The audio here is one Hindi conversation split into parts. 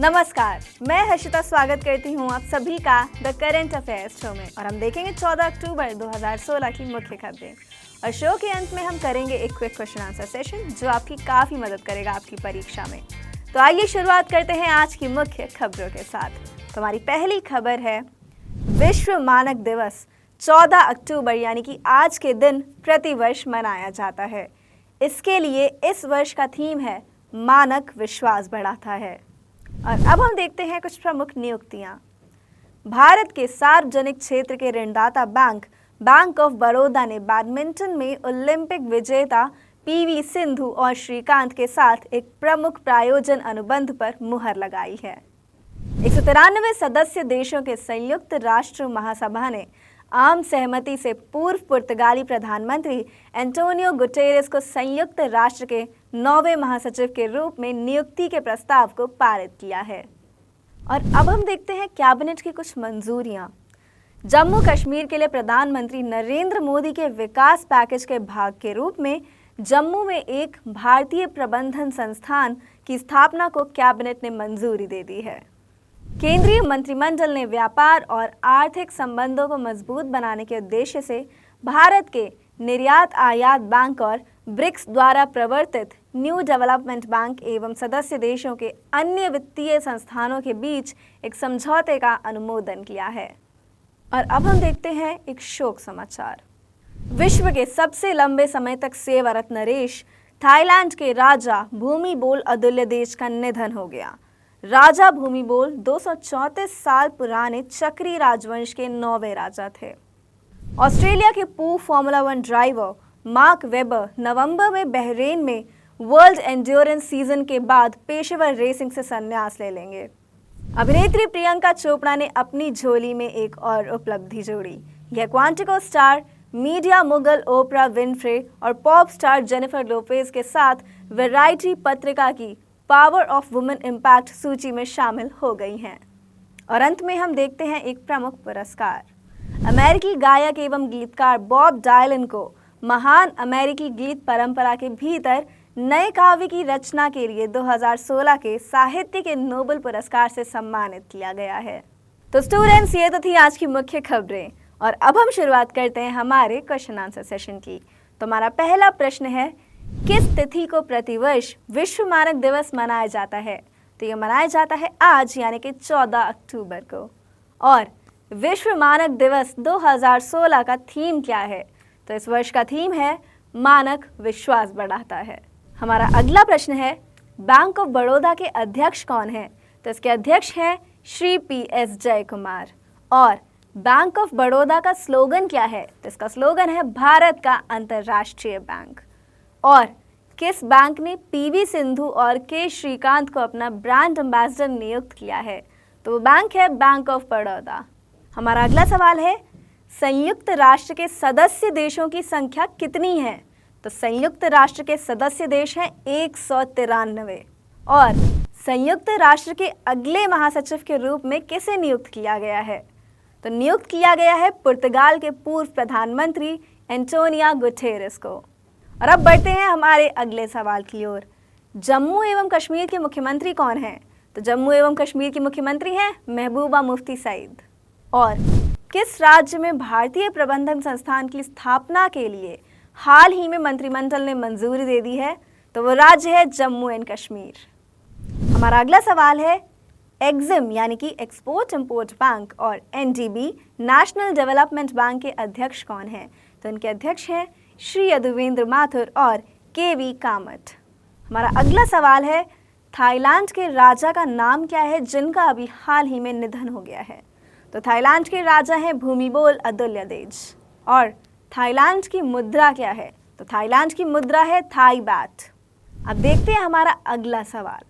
नमस्कार, मैं हर्षिता स्वागत करती हूँ आप सभी का द करेंट अफेयर्स शो में। और हम देखेंगे 14 अक्टूबर 2016 की मुख्य खबरें। और शो के अंत में हम करेंगे एक क्विक क्वेश्चन आंसर सेशन जो आपकी काफ़ी मदद करेगा आपकी परीक्षा में। तो आइए शुरुआत करते हैं आज की मुख्य खबरों के साथ। तो हमारी पहली खबर है, विश्व मानक दिवस 14 अक्टूबर यानी कि आज के दिन प्रतिवर्ष मनाया जाता है। इसके लिए इस वर्ष का थीम है मानक विश्वास बढ़ाता है। और अब हम देखते हैं कुछ प्रमुख नियुक्तियां। भारत के सार्वजनिक क्षेत्र के ऋणदाता बैंक ऑफ बड़ौदा ने बैडमिंटन में ओलंपिक विजेता पीवी सिंधु और श्रीकांत के साथ एक प्रमुख प्रायोजन अनुबंध पर मुहर लगाई है। 193 सदस्य देशों के संयुक्त राष्ट्र महासभा ने आम सहमति से पूर्व पुर्तगाली प्रधानमंत्री एंटोनियो गुटेरेस को संयुक्त राष्ट्र के 9वें महासचिव के रूप में नियुक्ति के प्रस्ताव को पारित किया है। और अब हम देखते हैं कैबिनेट की कुछ मंजूरियां। जम्मू कश्मीर के लिए प्रधानमंत्री नरेंद्र मोदी के विकास पैकेज के भाग के रूप में जम्मू में एक भारतीय प्रबंधन संस्थान की स्थापना को कैबिनेट ने मंजूरी दे दी है। केंद्रीय मंत्रिमंडल ने व्यापार और आर्थिक संबंधों को मजबूत बनाने के उद्देश्य से भारत के निर्यात आयात बैंक और ब्रिक्स द्वारा प्रवर्तित न्यू डेवलपमेंट बैंक एवं सदस्य देशों के अन्य वित्तीय संस्थानों के बीच एक समझौते का अनुमोदन किया है। और अब हम देखते हैं एक शोक समाचार। विश्व के सबसे लंबे समय तक सेवारत नरेश थाईलैंड के राजा भूमिबोल अदुल्यदेज का निधन हो गया। राजा भूमिबोल 234 साल पुराने चक्री राजवंश के 9वें राजा थे। ऑस्ट्रेलिया के पूर्व फॉर्मूला 1 ड्राइवर मार्क वेबर नवंबर में बहरेन में वर्ल्ड एंड्योरेंस सीजन के बाद पेशेवर रेसिंग से संन्यास ले लेंगे। अभिनेत्री प्रियंका चोपड़ा ने अपनी झोली में एक और उपलब्धि जोड़ी। यह Quantico star, media Mughal Oprah Winfrey और पॉप स्टार जेनिफर लोपेज के साथ वैरायटी पत्रिका की पावर ऑफ वुमेन इम्पैक्ट सूची में शामिल हो गई हैं। और अंत में हम देखते हैं एक प्रमुख पुरस्कार। अमेरिकी गायक एवं गीतकार बॉब डायलन को महान अमेरिकी गीत परंपरा के भीतर नए काव्य की रचना के लिए 2016 के साहित्य के नोबेल पुरस्कार से सम्मानित किया गया है। तो स्टूडेंट्स, ये तो थी आज की मुख्य खबरें। और अब हम शुरुआत करते हैं हमारे क्वेश्चन आंसर सेशन की। तो हमारा पहला प्रश्न है, किस तिथि को प्रतिवर्ष विश्व मानक दिवस मनाया जाता है? तो ये मनाया जाता है आज यानी कि 14 अक्टूबर को। और विश्व मानक दिवस 2016 का थीम क्या है? तो इस वर्ष का थीम है मानक विश्वास बढ़ाता है। हमारा अगला प्रश्न है, बैंक ऑफ बड़ौदा के अध्यक्ष कौन है? तो इसके अध्यक्ष हैं श्री PS जयकुमार। और बैंक ऑफ बड़ौदा का स्लोगन क्या है? तो इसका स्लोगन है भारत का अंतर्राष्ट्रीय बैंक। और किस बैंक ने पीवी सिंधु और के श्रीकांत को अपना ब्रांड एम्बेसडर नियुक्त किया है? तो वो बैंक है बैंक ऑफ बड़ौदा। हमारा अगला सवाल है, संयुक्त राष्ट्र के सदस्य देशों की संख्या कितनी है? तो संयुक्त राष्ट्र के सदस्य देश हैं 193। और संयुक्त राष्ट्र के अगले महासचिव के रूप में किसे नियुक्त किया गया है? तो नियुक्त किया गया है पुर्तगाल के पूर्व प्रधानमंत्री एंटोनियो गुटेरेस को। और अब बढ़ते हैं हमारे अगले सवाल की ओर। जम्मू एवं कश्मीर के मुख्यमंत्री कौन हैं? तो जम्मू एवं कश्मीर की मुख्यमंत्री हैं महबूबा मुफ्ती सईद। और किस राज्य में भारतीय प्रबंधन संस्थान की स्थापना के लिए हाल ही में मंत्रिमंडल ने मंजूरी दे दी है? तो वो राज्य है जम्मू एंड कश्मीर। हमारा अगला सवाल है, एग्जिम यानी कि एक्सपोर्ट इंपोर्ट बैंक और NDB नेशनल डेवलपमेंट बैंक के अध्यक्ष कौन हैं? तो इनके अध्यक्ष हैं श्री यदुवेंद्र माथुर और KV कामत। हमारा अगला सवाल है, थाईलैंड के राजा का नाम क्या है जिनका अभी हाल ही में निधन हो गया है? तो थाईलैंड के राजा हैं भूमिबोल अदुल्यदेज। और थाईलैंड की मुद्रा क्या है? तो थाईलैंड की मुद्रा है थाई बात। अब देखते हैं हमारा अगला सवाल,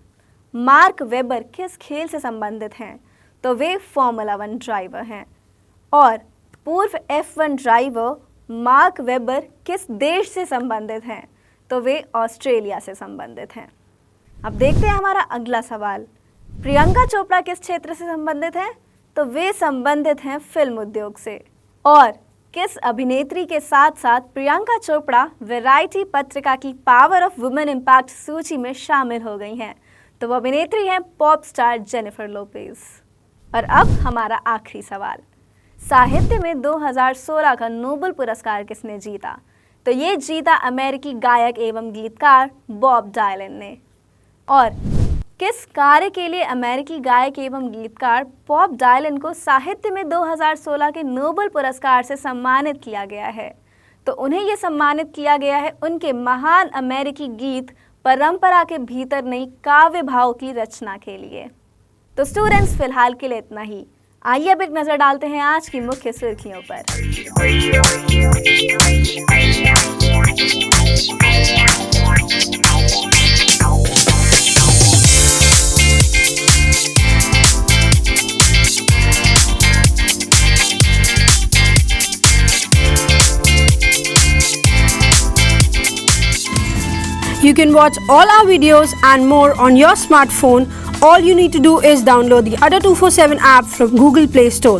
मार्क वेबर किस खेल से संबंधित हैं? तो वे फॉर्मूला 1 ड्राइवर हैं। और पूर्व F1 ड्राइवर मार्क वेबर किस देश से संबंधित हैं? तो वे ऑस्ट्रेलिया से संबंधित हैं। अब देखते हैं हमारा अगला सवाल, प्रियंका चोपड़ा किस क्षेत्र से संबंधित हैं? तो वे संबंधित हैं फिल्म उद्योग से। और किस अभिनेत्री के साथ साथ प्रियंका चोपड़ा वैरायटी पत्रिका की पावर ऑफ वुमेन इम्पैक्ट सूची में शामिल हो गई हैं? तो वो अभिनेत्री हैं पॉप स्टार जेनिफर लोपेज। और अब हमारा आखिरी सवाल, साहित्य में 2016 का नोबेल पुरस्कार किसने जीता? तो ये जीता अमेरिकी गायक एवं गीतकार बॉब डायलन ने। और किस कार्य के लिए अमेरिकी गायक एवं गीतकार बॉब डायलन को साहित्य में 2016 के नोबेल पुरस्कार से सम्मानित किया गया है? तो उन्हें ये सम्मानित किया गया है उनके महान अमेरिकी गीत परंपरा के भीतर नई काव्य भाव की रचना के लिए। तो स्टूडेंट्स, फिलहाल के लिए इतना ही। आइए अब एक नज़र डालते हैं आज की मुख्य सुर्खियों पर। You can watch all our videos and more on your smartphone. All you need to do is download the Adda 247 app from Google Play Store.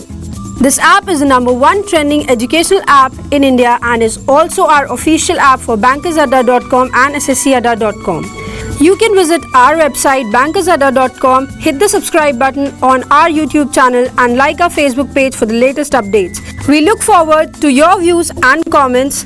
This app is the #1 trending educational app in India and is also our official app for bankersadda.com and sscadda.com. You can visit our website bankersadda.com, hit the subscribe button on our YouTube channel and like our Facebook page for the latest updates. We look forward to your views and comments.